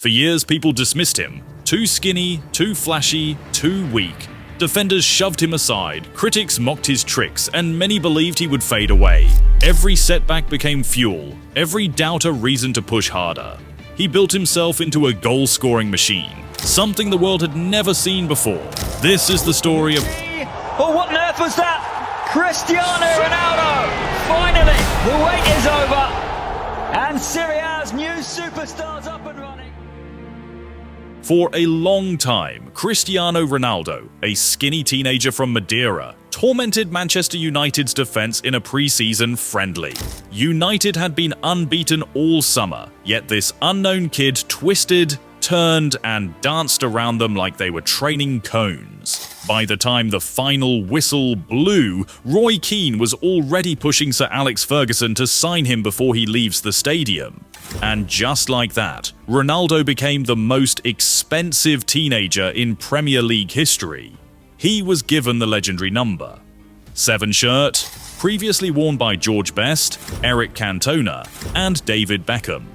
For years, people dismissed him. Too skinny, too flashy, too weak. Defenders shoved him aside, critics mocked his tricks, and many believed he would fade away. Every setback became fuel, every doubt a reason to push harder. He built himself into a goal-scoring machine, something the world had never seen before. This is the story of... Oh, what on earth was that? Cristiano Ronaldo! Finally, the wait is over, and Serie A's new superstars up and running. For a long time, Cristiano Ronaldo, a skinny teenager from Madeira, tormented Manchester United's defence in a pre-season friendly. United had been unbeaten all summer, yet this unknown kid twisted, turned, and danced around them like they were training cones. By the time the final whistle blew, Roy Keane was already pushing Sir Alex Ferguson to sign him before he leaves the stadium. And just like that, Ronaldo became the most expensive teenager in Premier League history. He was given the legendary number 7 shirt, previously worn by George Best, Eric Cantona, and David Beckham.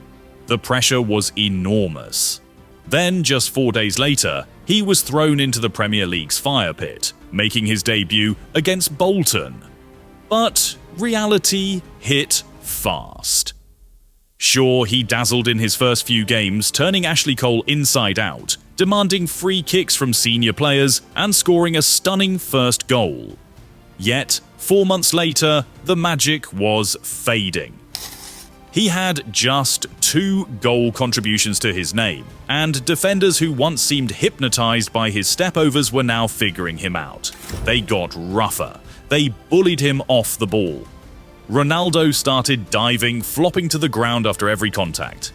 The pressure was enormous. Then, just 4 days later, he was thrown into the Premier League's fire pit, making his debut against Bolton. But reality hit fast. Sure, he dazzled in his first few games, turning Ashley Cole inside out, demanding free kicks from senior players and scoring a stunning first goal. Yet, 4 months later, the magic was fading. He had just 2 goal contributions to his name, and defenders who once seemed hypnotized by his stepovers were now figuring him out. They got rougher. They bullied him off the ball. Ronaldo started diving, flopping to the ground after every contact.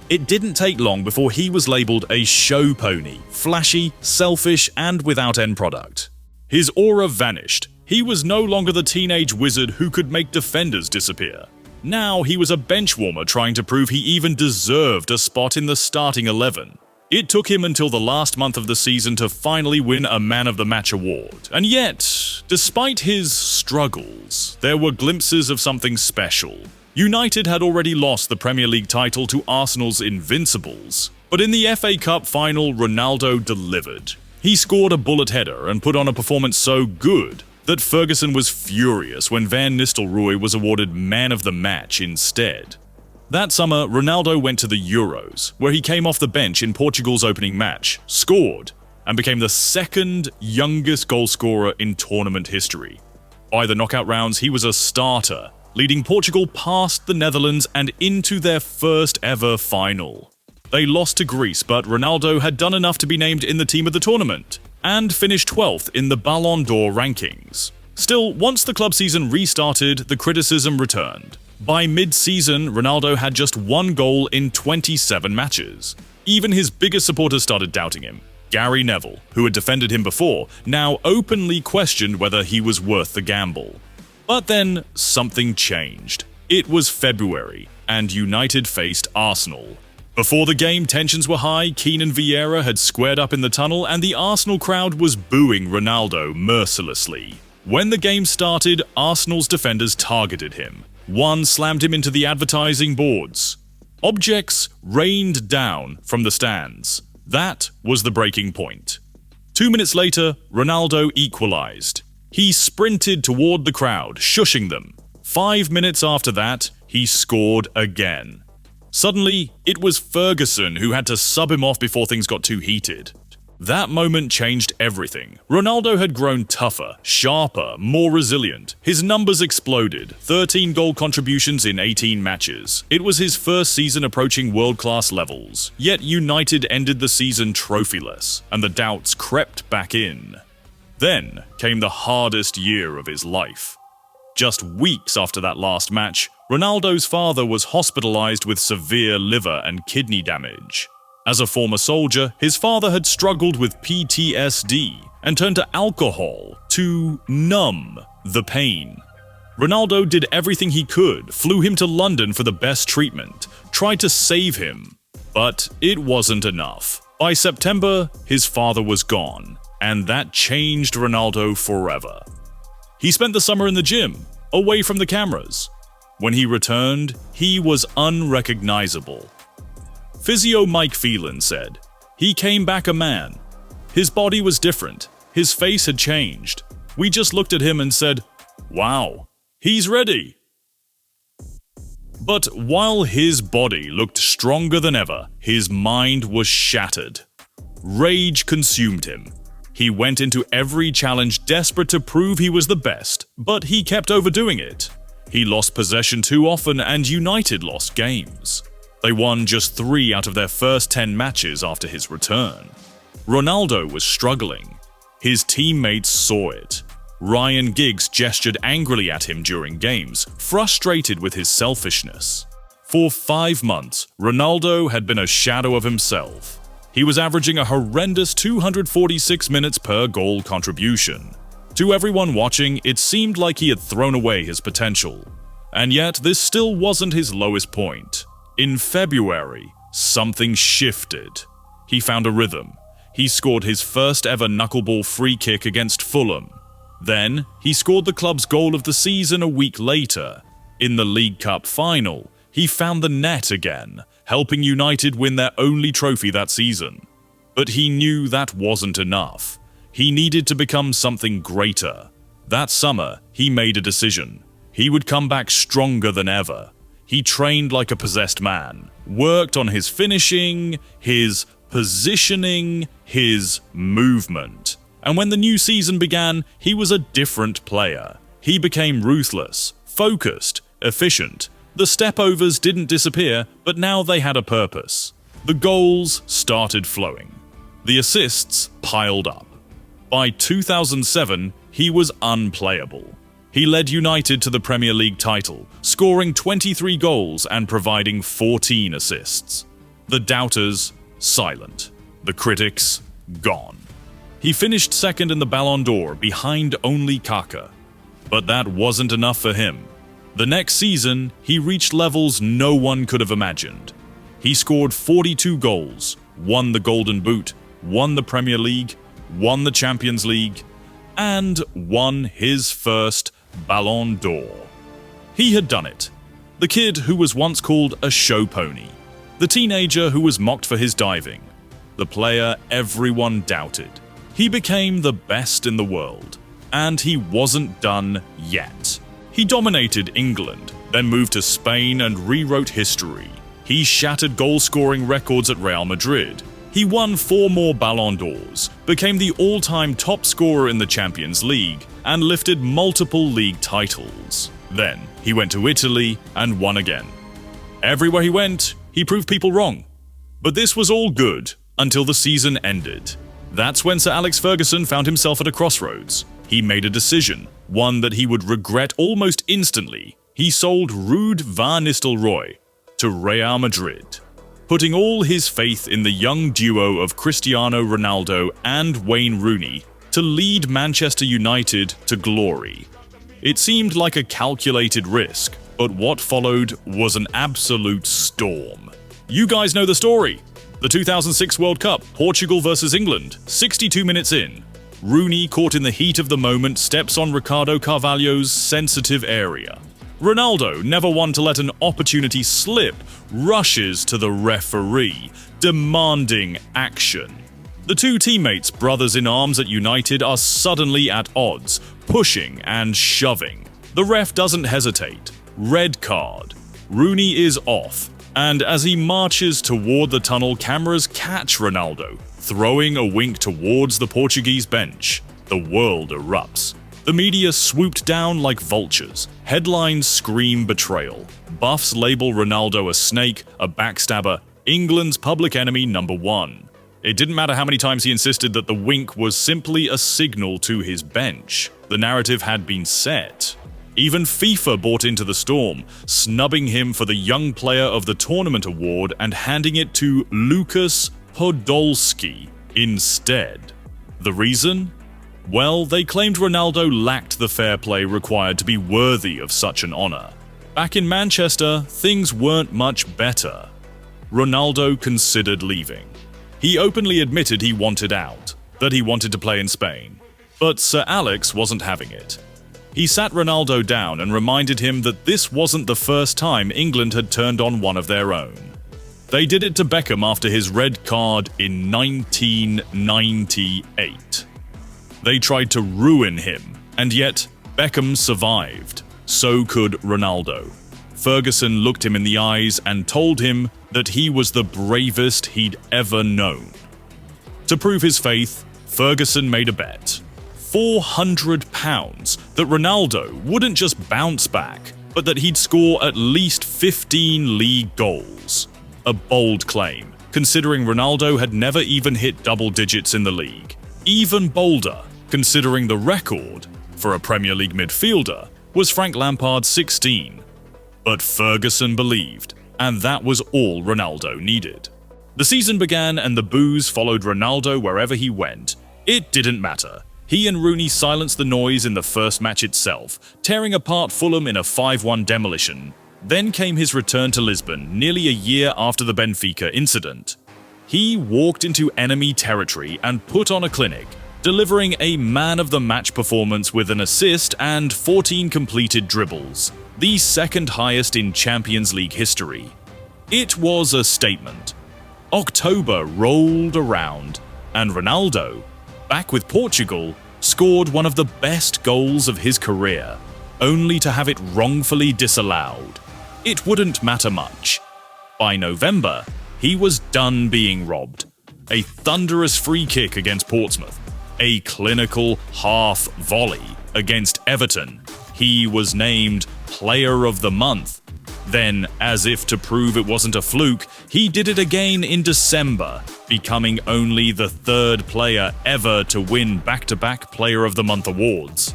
It didn't take long before he was labeled a show pony, flashy, selfish, and without end product. His aura vanished. He was no longer the teenage wizard who could make defenders disappear. Now he was a bench warmer trying to prove he even deserved a spot in the starting 11. It took him until the last month of the season to finally win a Man of the Match award. And yet, despite his struggles, there were glimpses of something special. United had already lost the Premier League title to Arsenal's Invincibles. But in the FA Cup final, Ronaldo delivered. He scored a bullet header and put on a performance so good that Ferguson was furious when Van Nistelrooy was awarded Man of the Match instead. That summer, Ronaldo went to the Euros, where he came off the bench in Portugal's opening match, scored, and became the second youngest goalscorer in tournament history. By the knockout rounds, he was a starter, leading Portugal past the Netherlands and into their first ever final. They lost to Greece, but Ronaldo had done enough to be named in the team of the tournament, and finished 12th in the Ballon d'Or rankings. Still, once the club season restarted, the criticism returned. By mid-season, Ronaldo had just 1 goal in 27 matches. Even his biggest supporters started doubting him. Gary Neville, who had defended him before, now openly questioned whether he was worth the gamble. But then, something changed. It was February, and United faced Arsenal. Before the game, tensions were high, Keane and Vieira had squared up in the tunnel, and the Arsenal crowd was booing Ronaldo mercilessly. When the game started, Arsenal's defenders targeted him. One slammed him into the advertising boards. Objects rained down from the stands. That was the breaking point. 2 minutes later, Ronaldo equalized. He sprinted toward the crowd, shushing them. 5 minutes after that, he scored again. Suddenly, it was Ferguson who had to sub him off before things got too heated. That moment changed everything. Ronaldo had grown tougher, sharper, more resilient. His numbers exploded, 13 goal contributions in 18 matches. It was his first season approaching world-class levels. Yet United ended the season trophyless, and the doubts crept back in. Then came the hardest year of his life. Just weeks after that last match, Ronaldo's father was hospitalized with severe liver and kidney damage. As a former soldier, his father had struggled with PTSD and turned to alcohol to numb the pain. Ronaldo did everything he could, flew him to London for the best treatment, tried to save him, but it wasn't enough. By September, his father was gone, and that changed Ronaldo forever. He spent the summer in the gym, away from the cameras. When he returned, he was unrecognizable. Physio Mike Phelan said, "He came back a man. His body was different. His face had changed. We just looked at him and said, wow, he's ready." But while his body looked stronger than ever, his mind was shattered. Rage consumed him. He went into every challenge desperate to prove he was the best, but he kept overdoing it. He lost possession too often and United lost games. They won just 3 out of their first 10 matches after his return. Ronaldo was struggling. His teammates saw it. Ryan Giggs gestured angrily at him during games, frustrated with his selfishness. For 5 months, Ronaldo had been a shadow of himself. He was averaging a horrendous 246 minutes per goal contribution. To everyone watching, it seemed like he had thrown away his potential. And yet, this still wasn't his lowest point. In February, something shifted. He found a rhythm. He scored his first ever knuckleball free kick against Fulham. Then, he scored the club's goal of the season a week later. In the League Cup final, he found the net again, helping United win their only trophy that season. But he knew that wasn't enough. He needed to become something greater. That summer, he made a decision. He would come back stronger than ever. He trained like a possessed man, worked on his finishing, his positioning, his movement. And when the new season began, he was a different player. He became ruthless, focused, efficient. The step-overs didn't disappear, but now they had a purpose. The goals started flowing. The assists piled up. By 2007, he was unplayable. He led United to the Premier League title, scoring 23 goals and providing 14 assists. The doubters, silent. The critics, gone. He finished second in the Ballon d'Or, behind only Kaka. But that wasn't enough for him. The next season, he reached levels no one could have imagined. He scored 42 goals, won the Golden Boot, won the Premier League, won the Champions League, and won his first Ballon d'Or. He had done it. The kid who was once called a show pony. The teenager who was mocked for his diving. The player everyone doubted. He became the best in the world. And he wasn't done yet. He dominated England, then moved to Spain and rewrote history. He shattered goal-scoring records at Real Madrid. He won 4 more Ballon d'Ors, became the all-time top scorer in the Champions League, and lifted multiple league titles. Then, he went to Italy and won again. Everywhere he went, he proved people wrong. But this was all good, until the season ended. That's when Sir Alex Ferguson found himself at a crossroads. He made a decision, one that he would regret almost instantly. He sold Ruud van Nistelrooy to Real Madrid, putting all his faith in the young duo of Cristiano Ronaldo and Wayne Rooney to lead Manchester United to glory. It seemed like a calculated risk, but what followed was an absolute storm. You guys know the story. The 2006 World Cup, Portugal versus England, 62 minutes in. Rooney, caught in the heat of the moment, steps on Ricardo Carvalho's sensitive area. Ronaldo, never one to let an opportunity slip, rushes to the referee, demanding action. The two teammates, brothers in arms at United, are suddenly at odds, pushing and shoving. The ref doesn't hesitate. Red card. Rooney is off, and as he marches toward the tunnel, cameras catch Ronaldo, throwing a wink towards the Portuguese bench. The world erupts. The media swooped down like vultures. Headlines scream betrayal. Buffs label Ronaldo a snake, a backstabber, England's public enemy #1. It didn't matter how many times he insisted that the wink was simply a signal to his bench. The narrative had been set. Even FIFA bought into the storm, snubbing him for the Young Player of the Tournament award and handing it to Lukas Podolski instead. The reason? Well, they claimed Ronaldo lacked the fair play required to be worthy of such an honor. Back in Manchester, things weren't much better. Ronaldo considered leaving. He openly admitted he wanted out, that he wanted to play in Spain. But Sir Alex wasn't having it. He sat Ronaldo down and reminded him that this wasn't the first time England had turned on one of their own. They did it to Beckham after his red card in 1998. They tried to ruin him, and yet Beckham survived. So could Ronaldo. Ferguson looked him in the eyes and told him that he was the bravest he'd ever known. To prove his faith, Ferguson made a bet. £400 that Ronaldo wouldn't just bounce back, but that he'd score at least 15 league goals. A bold claim, considering Ronaldo had never even hit double digits in the league. Even bolder, considering the record, for a Premier League midfielder, was Frank Lampard's 16. But Ferguson believed, and that was all Ronaldo needed. The season began and the boos followed Ronaldo wherever he went. It didn't matter. He and Rooney silenced the noise in the first match itself, tearing apart Fulham in a 5-1 demolition. Then came his return to Lisbon, nearly a year after the Benfica incident. He walked into enemy territory and put on a clinic, delivering a man-of-the-match performance with an assist and 14 completed dribbles, the second highest in Champions League history. It was a statement. October rolled around, and Ronaldo, back with Portugal, scored one of the best goals of his career, only to have it wrongfully disallowed. It wouldn't matter much. By November, he was done being robbed. A thunderous free kick against Portsmouth, a clinical half volley against Everton. He was named Player of the Month. Then, as if to prove it wasn't a fluke, he did it again in December, becoming only the third player ever to win back-to-back Player of the Month awards.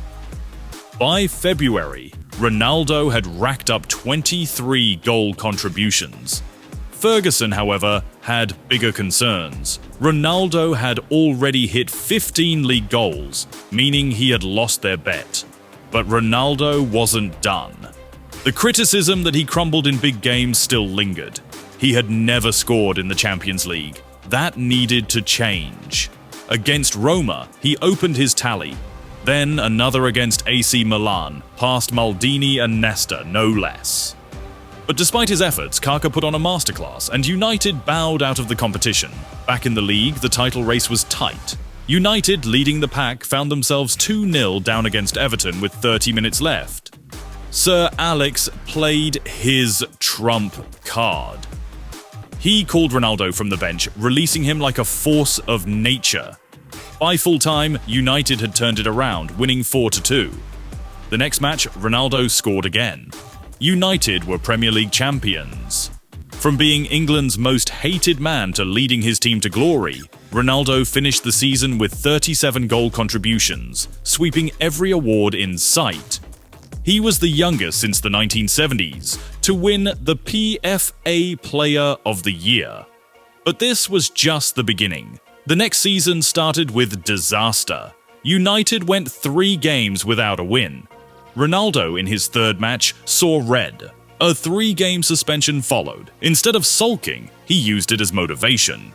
By February, Ronaldo had racked up 23 goal contributions. Ferguson, however, had bigger concerns. Ronaldo had already hit 15 league goals, meaning he had lost their bet. But Ronaldo wasn't done. The criticism that he crumbled in big games still lingered. He had never scored in the Champions League. That needed to change. Against Roma, he opened his tally. Then another against AC Milan, past Maldini and Nesta, no less. But despite his efforts, Kaka put on a masterclass, and United bowed out of the competition. Back in the league, the title race was tight. United, leading the pack, found themselves 2-0 down against Everton with 30 minutes left. Sir Alex played his trump card. He called Ronaldo from the bench, releasing him like a force of nature. By full time, United had turned it around, winning 4-2. The next match, Ronaldo scored again. United were Premier League champions. From being England's most hated man to leading his team to glory, Ronaldo finished the season with 37 goal contributions, sweeping every award in sight. He was the youngest since the 1970s to win the PFA Player of the Year. But this was just the beginning. The next season started with disaster. United went 3 games without a win. Ronaldo, in his third match, saw red. A 3-game suspension followed. Instead of sulking, he used it as motivation.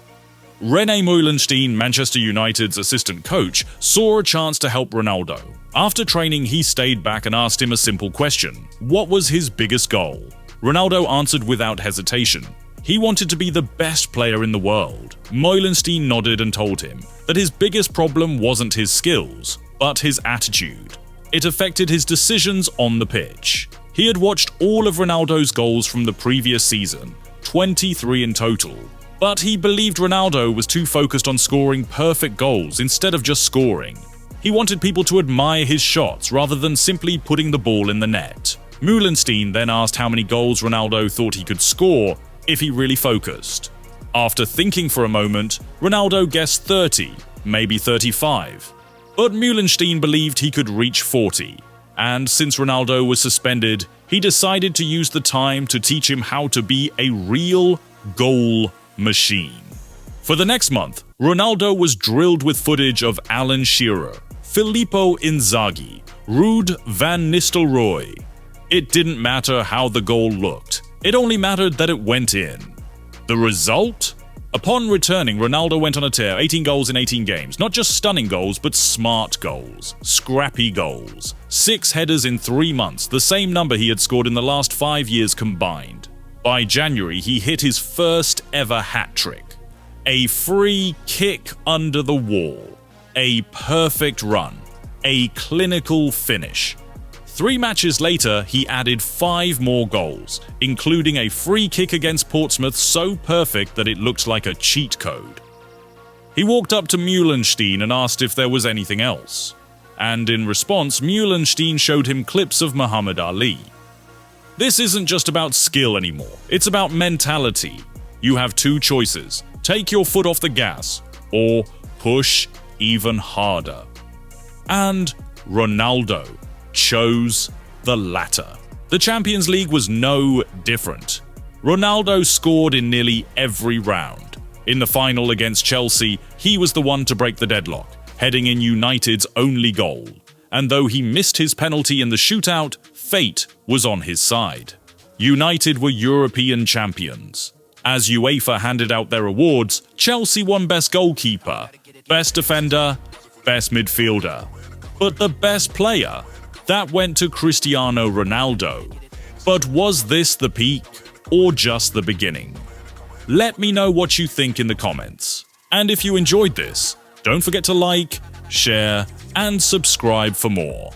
René Meulenstein, Manchester United's assistant coach, saw a chance to help Ronaldo. After training, he stayed back and asked him a simple question. What was his biggest goal? Ronaldo answered without hesitation. He wanted to be the best player in the world. Meulenstein nodded and told him that his biggest problem wasn't his skills, but his attitude. It affected his decisions on the pitch. He had watched all of Ronaldo's goals from the previous season, 23 in total. But he believed Ronaldo was too focused on scoring perfect goals instead of just scoring. He wanted people to admire his shots rather than simply putting the ball in the net. Meulenstein then asked how many goals Ronaldo thought he could score if he really focused. After thinking for a moment, Ronaldo guessed 30, maybe 35. But Meulenstein believed he could reach 40. And since Ronaldo was suspended, he decided to use the time to teach him how to be a real goal machine. For the next month, Ronaldo was drilled with footage of Alan Shearer, Filippo Inzaghi, Ruud van Nistelrooy. It didn't matter how the goal looked. It only mattered that it went in. The result? Upon returning, Ronaldo went on a tear, 18 goals in 18 games. Not just stunning goals, but smart goals. Scrappy goals. 6 headers in 3 months, the same number he had scored in the last 5 years combined. By January, he hit his first ever hat-trick. A free kick under the wall. A perfect run. A clinical finish. 3 matches later, he added 5 more goals, including a free kick against Portsmouth so perfect that it looked like a cheat code. He walked up to Meulenstein and asked if there was anything else. And in response, Meulenstein showed him clips of Muhammad Ali. This isn't just about skill anymore, it's about mentality. You have 2 choices: take your foot off the gas, or push even harder. And Ronaldo chose the latter. The Champions League was no different. Ronaldo scored in nearly every round. In the final against Chelsea, he was the one to break the deadlock, heading in United's only goal. And though he missed his penalty in the shootout, fate was on his side. United were European champions. As UEFA handed out their awards, Chelsea won Best Goalkeeper, Best Defender, Best Midfielder. But the best player, that went to Cristiano Ronaldo. But was this the peak, or just the beginning? Let me know what you think in the comments. And if you enjoyed this, don't forget to like, share, and subscribe for more.